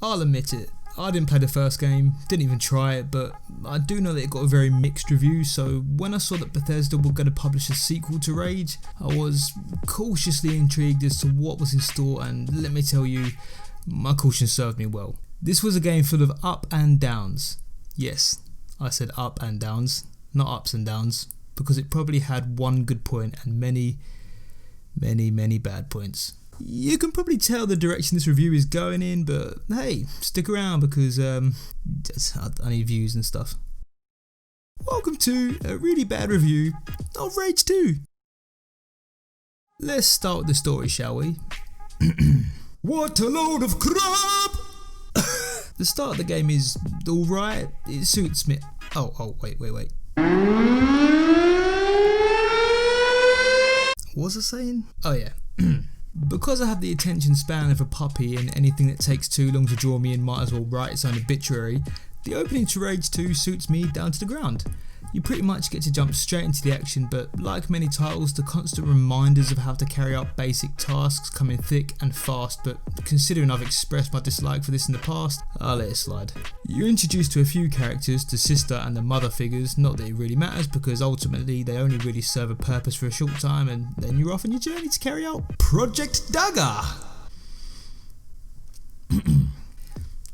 I'll admit it, I didn't play the first game, didn't even try it, but I do know that it got a very mixed review, so when I saw that Bethesda were going to publish a sequel to Rage, I was cautiously intrigued as to what was in store, and let me tell you, my caution served me well. This was a game full of up and downs. Yes, I said up and downs, not ups and downs, because it probably had one good point and many bad points. You can probably tell the direction this review is going in, but hey, stick around because I need views and stuff. Welcome to a really bad review of Rage 2. Let's start with the story, shall we? What a load of crap! The start of the game is alright, it suits me. Oh, wait. What was I saying? Oh yeah. Because I have the attention span of a puppy and anything that takes too long to draw me in might as well write its own obituary, the opening to Rage 2 suits me down to the ground. You pretty much get to jump straight into the action, but like many titles, the constant reminders of how to carry out basic tasks come in thick and fast, but considering I've expressed my dislike for this in the past, I'll let it slide. You're introduced to a few characters, the sister and the mother figures, not that it really matters because ultimately they only really serve a purpose for a short time, and then you're off on your journey to carry out Project Dagger!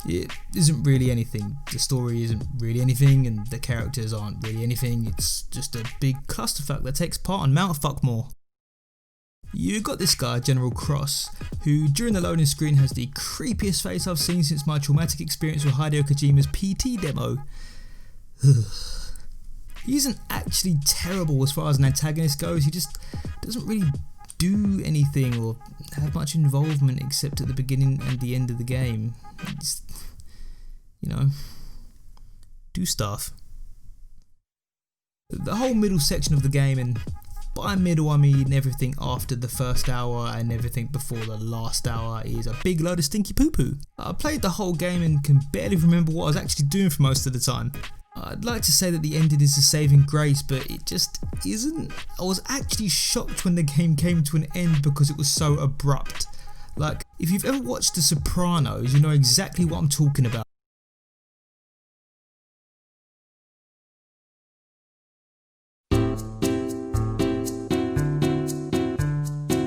It isn't really anything, the story isn't really anything, and the characters aren't really anything, it's just a big clusterfuck that takes part on Mount Fuckmore. You got this guy, General Cross, who during the loading screen has the creepiest face I've seen since my traumatic experience with Hideo Kojima's PT demo. He isn't actually terrible as far as an antagonist goes, he just doesn't really do anything or have much involvement except at the beginning and the end of the game. Just, do stuff. The whole middle section of the game, and by middle I mean everything after the first hour and everything before the last hour, is a big load of stinky poo poo. I played the whole game and can barely remember what I was actually doing for most of the time. I'd like to say that the ending is a saving grace, but it just isn't. I was actually shocked when the game came to an end because it was so abrupt. Like, if you've ever watched The Sopranos, you know exactly what I'm talking about.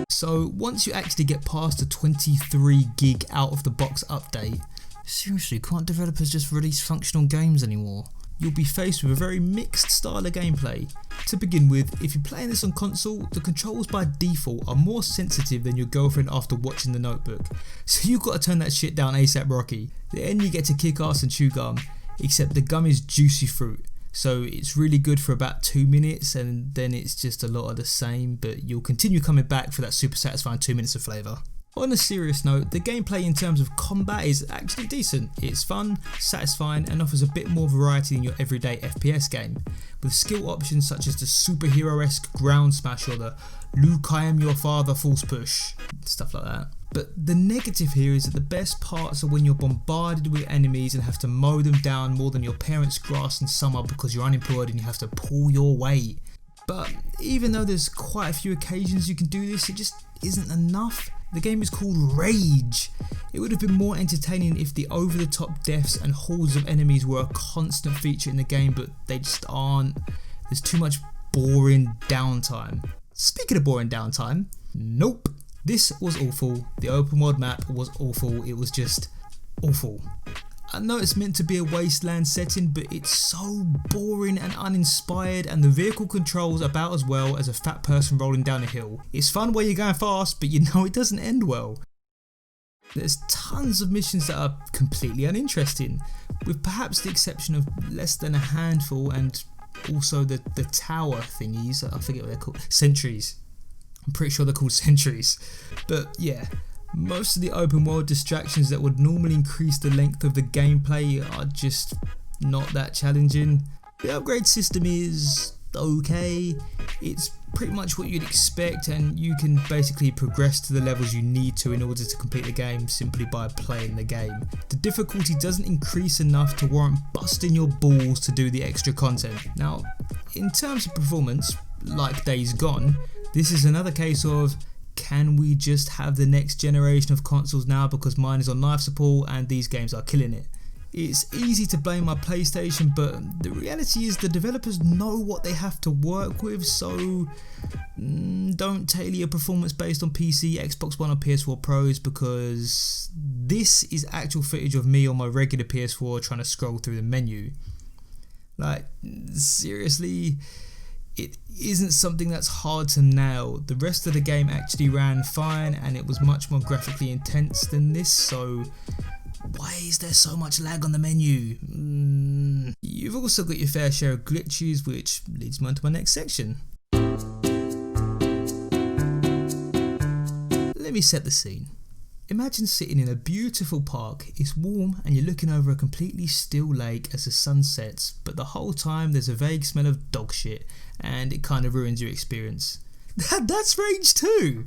So once you actually get past the 23 gig out of the box update, seriously, can't developers just release functional games anymore? You'll be faced with a very mixed style of gameplay. To begin with, if you're playing this on console, the controls by default are more sensitive than your girlfriend after watching The Notebook, so you've got to turn that shit down ASAP Rocky. Then you get to kick ass and chew gum, except the gum is juicy fruit, so it's really good for about 2 minutes and then it's just a lot of the same, but you'll continue coming back for that super satisfying 2 minutes of flavour. On a serious note, the gameplay in terms of combat is actually decent. It's fun, satisfying and offers a bit more variety than your everyday FPS game, with skill options such as the superhero-esque ground smash or the Luke I am your father force push, stuff like that. But the negative here is that the best parts are when you're bombarded with enemies and have to mow them down more than your parents' grass in summer because you're unemployed and you have to pull your weight. But even though there's quite a few occasions you can do this, it just isn't enough. The game is called Rage. It would have been more entertaining if the over-the-top deaths and hordes of enemies were a constant feature in the game, but they just aren't. There's too much boring downtime. Speaking of boring downtime, nope. This was awful. The open world map was awful. It was just awful. I know it's meant to be a wasteland setting, but it's so boring and uninspired, and the vehicle controls about as well as a fat person rolling down a hill. It's fun where you're going fast, but you know it doesn't end well. There's tons of missions that are completely uninteresting, with perhaps the exception of less than a handful, and also the tower thingies, I forget what they're called, sentries. I'm pretty sure they're called sentries, but yeah. Most of the open world distractions that would normally increase the length of the gameplay are just not that challenging. The upgrade system is okay, it's pretty much what you'd expect, and you can basically progress to the levels you need to in order to complete the game simply by playing the game. The difficulty doesn't increase enough to warrant busting your balls to do the extra content. Now, in terms of performance, like Days Gone, this is another case of, can we just have the next generation of consoles now because mine is on life support and these games are killing it? It's easy to blame my PlayStation, but the reality is the developers know what they have to work with, so don't tailor your performance based on PC, Xbox One or PS4 Pros, because this is actual footage of me on my regular PS4 trying to scroll through the menu. Like, seriously, it isn't something that's hard to nail. The rest of the game actually ran fine and it was much more graphically intense than this, so why is there so much lag on the menu? You've also got your fair share of glitches, which leads me on to my next section. Let me set the scene. Imagine sitting in a beautiful park, it's warm and you're looking over a completely still lake as the sun sets, but the whole time there's a vague smell of dog shit and it kind of ruins your experience. That's Rage 2!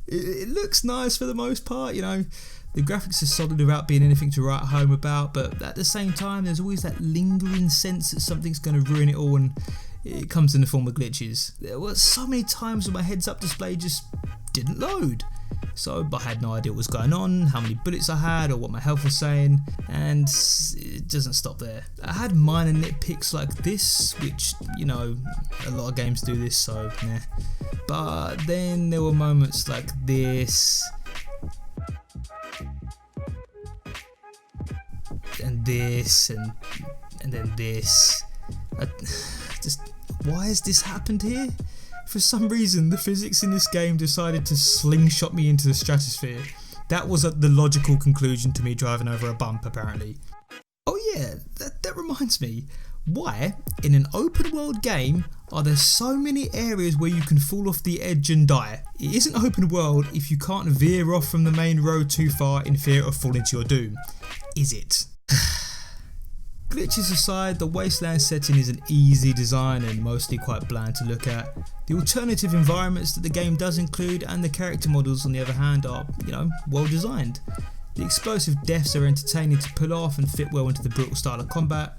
It looks nice for the most part, you know. The graphics are solid without being anything to write home about, but at the same time there's always that lingering sense that something's going to ruin it all, and it comes in the form of glitches. There were so many times when my heads up display just didn't load. So I had no idea what was going on, how many bullets I had or what my health was saying, and it doesn't stop there. I had minor nitpicks like this, which, you know, a lot of games do this, so nah. But then there were moments like this, and this, and then this. Why has this happened here? For some reason, the physics in this game decided to slingshot me into the stratosphere. That was the logical conclusion to me driving over a bump, apparently. Oh yeah, that reminds me. Why, in an open world game, are there so many areas where you can fall off the edge and die? It isn't open world if you can't veer off from the main road too far in fear of falling to your doom. Is it? Glitches aside, the Wasteland setting is an easy design and mostly quite bland to look at. The alternative environments that the game does include and the character models on the other hand are, you know, well designed. The explosive deaths are entertaining to pull off and fit well into the brutal style of combat.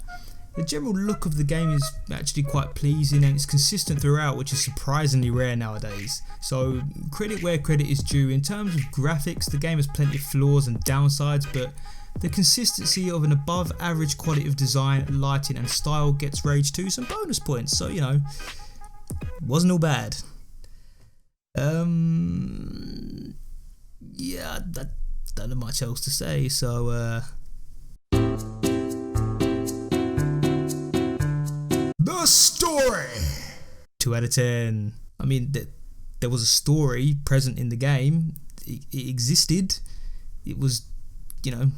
The general look of the game is actually quite pleasing and it's consistent throughout, which is surprisingly rare nowadays. So credit where credit is due. In terms of graphics, the game has plenty of flaws and downsides, but the consistency of an above average quality of design, lighting and style gets Rage 2 some bonus points, so you know, wasn't all bad. Yeah, don't have much else to say, so the story! 2 out of 10. I mean, there was a story present in the game, it existed, it was, you know,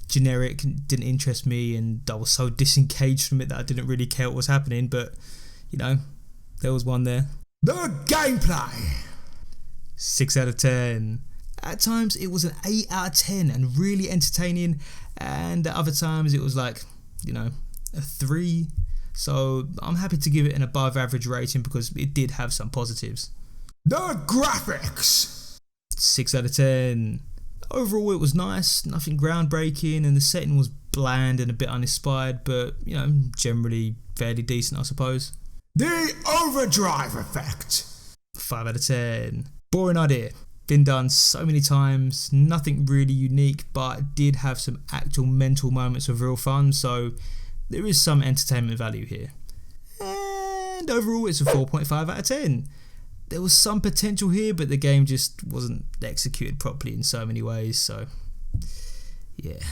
generic, didn't interest me, and I was so disengaged from it that I didn't really care what was happening, but you know, there was one there. The gameplay! 6 out of 10. At times it was an 8 out of 10 and really entertaining, and at other times it was like, you know, a 3. So I'm happy to give it an above average rating because it did have some positives. The graphics! 6 out of 10. Overall it was nice, nothing groundbreaking, and the setting was bland and a bit uninspired, but you know, generally fairly decent I suppose. The overdrive effect! 5 out of 10. Boring idea, been done so many times, nothing really unique, but it did have some actual mental moments of real fun, so there is some entertainment value here. And overall it's a 4.5 out of 10. There was some potential here, but the game just wasn't executed properly in so many ways, so yeah.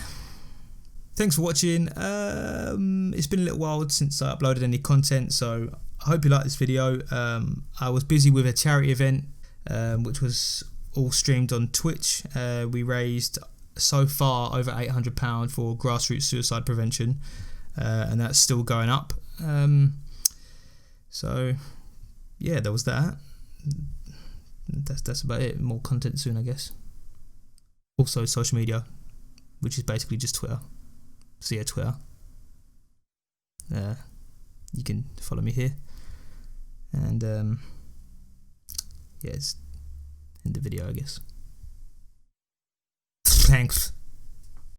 Thanks for watching. It's been a little while since I uploaded any content, so I hope you liked this video. I was busy with a charity event, which was all streamed on Twitch. We raised so far over £800 for grassroots suicide prevention, and that's still going up. So yeah, there was that. That's about it. More content soon, I guess. Also social media, which is basically just Twitter. So yeah, Twitter. You can follow me here. And yeah, it's in the video, I guess. Thanks.